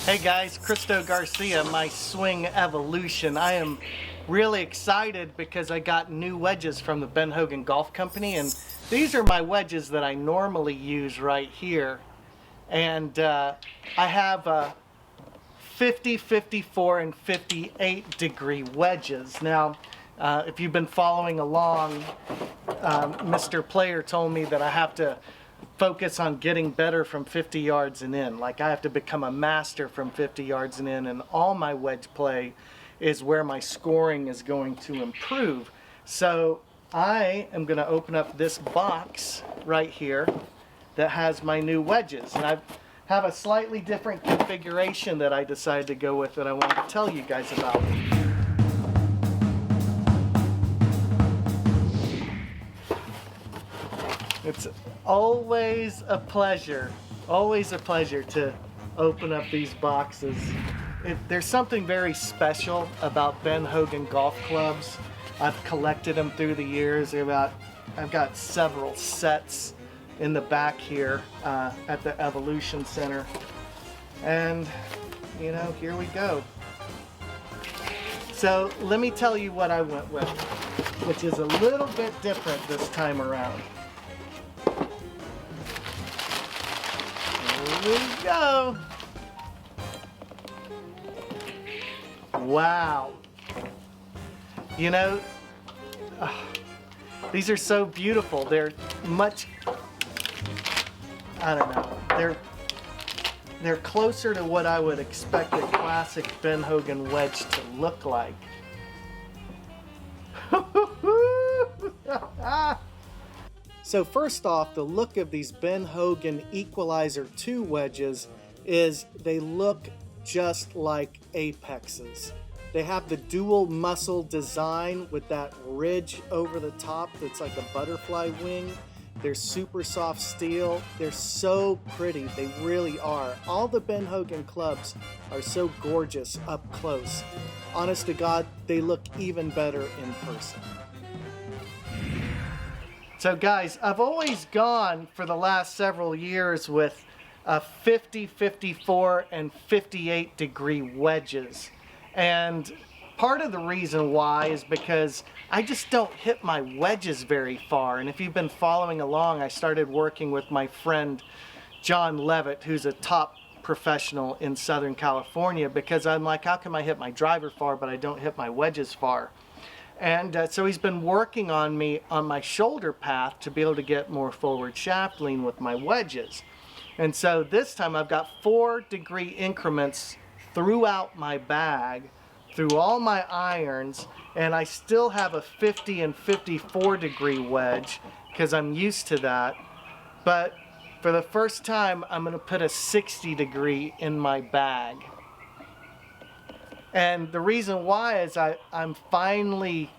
Hey guys, Christo Garcia, my swing evolution. I am really excited because I got new wedges from the Ben Hogan Golf Company, and these are my wedges that I normally use right here. And I have 50, 54, and 58 degree wedges. Now, if you've been following along, Mr. Player told me that I have to focus on getting better from 50 yards and in. Like I have to become a master from 50 yards and in, and all my wedge play is where my scoring is going to improve. So I am going to open up this box right here that has my new wedges, and I have a slightly different configuration that I decided to go with that I want to tell you guys about. It's always a pleasure to open up these boxes. There's something very special about Ben Hogan golf clubs. I've collected them through the years. I've got several sets in the back here at the Evolution Center. And, you know, here we go. So let me tell you what I went with, which is a little bit different this time around. Here we go. Wow. You know, these are so beautiful. They're much, I don't know, they're closer to what I would expect a classic Ben Hogan wedge to look like. So first off, the look of these Ben Hogan Equalizer 2 wedges is they look just like Apexes. They have the dual muscle design with that ridge over the top that's like a butterfly wing. They're super soft steel. They're so pretty. They really are. All the Ben Hogan clubs are so gorgeous up close. Honest to God, they look even better in person. So guys, I've always gone for the last several years with 50, 54, and 58 degree wedges. And part of the reason why is because I just don't hit my wedges very far. And if you've been following along, I started working with my friend John Levitt, who's a top professional in Southern California, because I'm like, how come I hit my driver far but I don't hit my wedges far? And so he's been working on me on my shoulder path to be able to get more forward shaft lean with my wedges. And so this time I've got 4 degree increments throughout my bag, through all my irons, and I still have a 50 and 54 degree wedge because I'm used to that. But for the first time, I'm going to put a 60 degree in my bag. And the reason why is I'm finally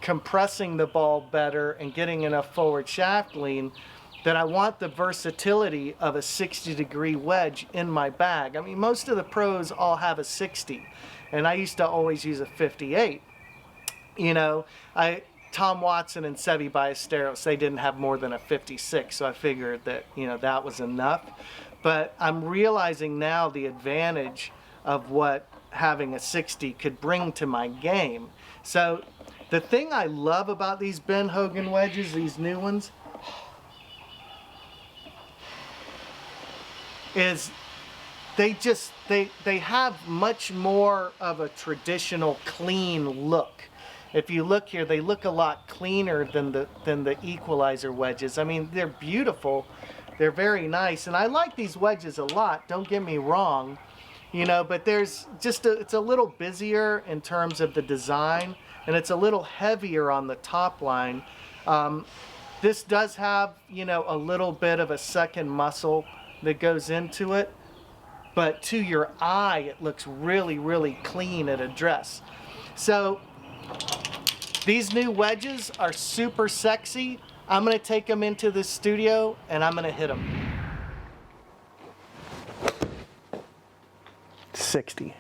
compressing the ball better and getting enough forward shaft lean that I want the versatility of a 60 degree wedge in my bag. I mean, most of the pros all have a 60, and I used to always use a 58. You know, Tom Watson and Seve Ballesteros, they didn't have more than a 56, so I figured that, you know, that was enough. But I'm realizing now the advantage of what having a 60 could bring to my game. So the thing I love about these Ben Hogan wedges, these new ones, is they have much more of a traditional clean look. If you look here, they look a lot cleaner than the Equalizer wedges. I mean, they're beautiful, they're very nice, and I like these wedges a lot, don't get me wrong. You know, but there's just it's a little busier in terms of the design, and it's a little heavier on the top line. This does have, you know, a little bit of a second muscle that goes into it, but to your eye, it looks really, really clean at address. So these new wedges are super sexy. I'm going to take them into the studio and I'm going to hit them. 60.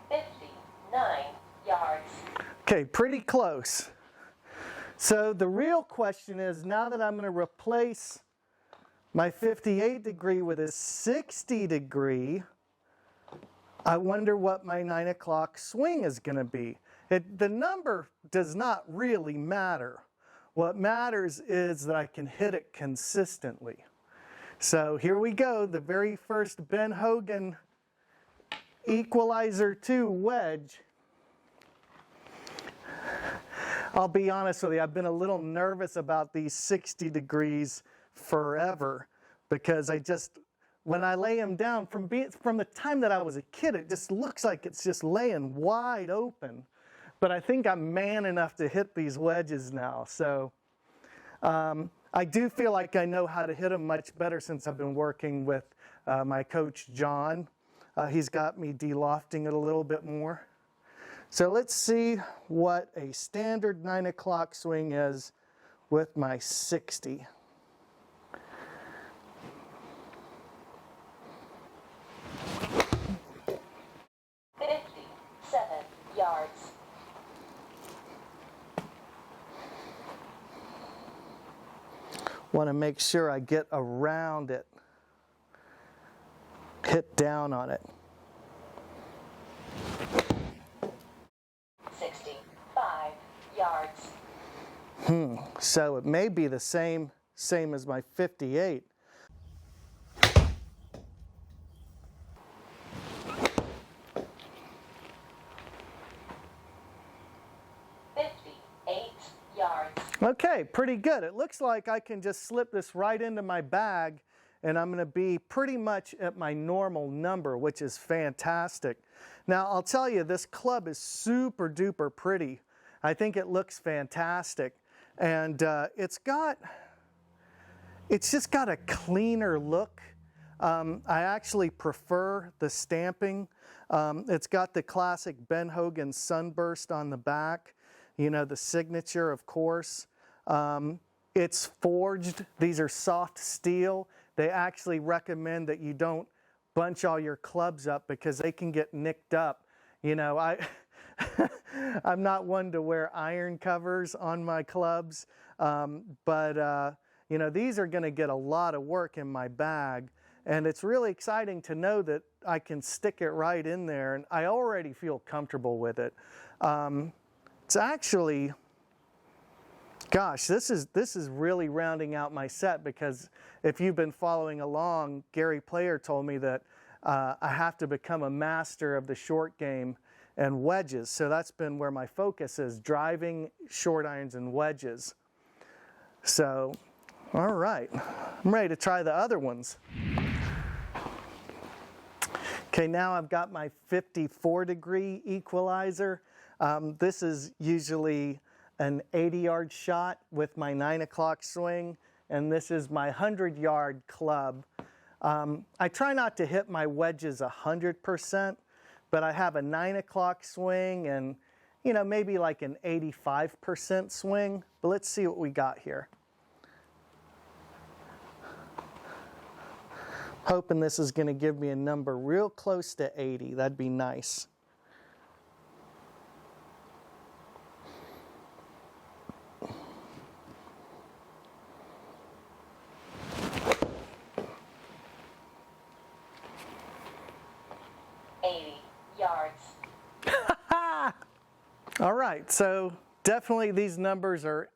59 yards. Okay, pretty close. So the real question is, now that I'm going to replace my 58 degree with a 60 degree, I wonder what my 9 o'clock swing is going to be. The number does not really matter. What matters is that I can hit it consistently. So here we go, the very first Ben Hogan Equalizer 2 wedge. I'll be honest with you, I've been a little nervous about these 60 degrees forever because when I lay them down, from the time that I was a kid, it just looks like it's just laying wide open. But I think I'm man enough to hit these wedges now. So I do feel like I know how to hit them much better since I've been working with my coach, John. He's got me de-lofting it a little bit more. So let's see what a standard 9 o'clock swing is with my 60. Want to make sure I get around it, hit down on it. 65 yards. So it may be the same as my 58. Okay, pretty good. It looks like I can just slip this right into my bag and I'm going to be pretty much at my normal number, which is fantastic. Now, I'll tell you, this club is super duper pretty. I think it looks fantastic. And it's just got a cleaner look. I actually prefer the stamping. It's got the classic Ben Hogan sunburst on the back. You know, the signature, of course. It's forged. These are soft steel. They actually recommend that you don't bunch all your clubs up because they can get nicked up. You know, I'm not one to wear iron covers on my clubs, but you know, these are going to get a lot of work in my bag. And it's really exciting to know that I can stick it right in there, and I already feel comfortable with it. It's actually, gosh, this is really rounding out my set, because if you've been following along, Gary Player told me that I have to become a master of the short game and wedges. So that's been where my focus is, driving, short irons, and wedges. So, all right, I'm ready to try the other ones. Okay, now I've got my 54-degree equalizer. This is usually an 80-yard shot with my 9 o'clock swing, and this is my 100-yard club. I try not to hit my wedges 100%, but I have a 9 o'clock swing and, you know, maybe like an 85% swing. But let's see what we got here. Hoping this is going to give me a number real close to 80. That'd be nice. All right, so definitely these numbers are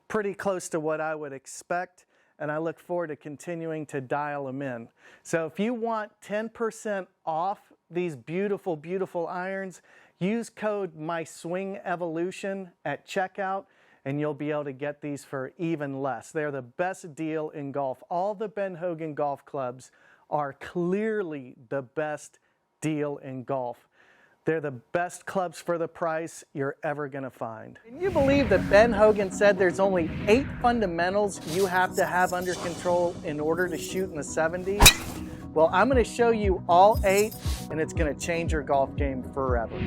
pretty close to what I would expect, and I look forward to continuing to dial them in. So if you want 10% off these beautiful, beautiful irons, use code MySwingEvolution at checkout, and you'll be able to get these for even less. They're the best deal in golf. All the Ben Hogan golf clubs are clearly the best deal in golf. They're the best clubs for the price you're ever going to find. Can you believe that Ben Hogan said there's only 8 fundamentals you have to have under control in order to shoot in the 70s? Well, I'm going to show you all 8, and it's going to change your golf game forever.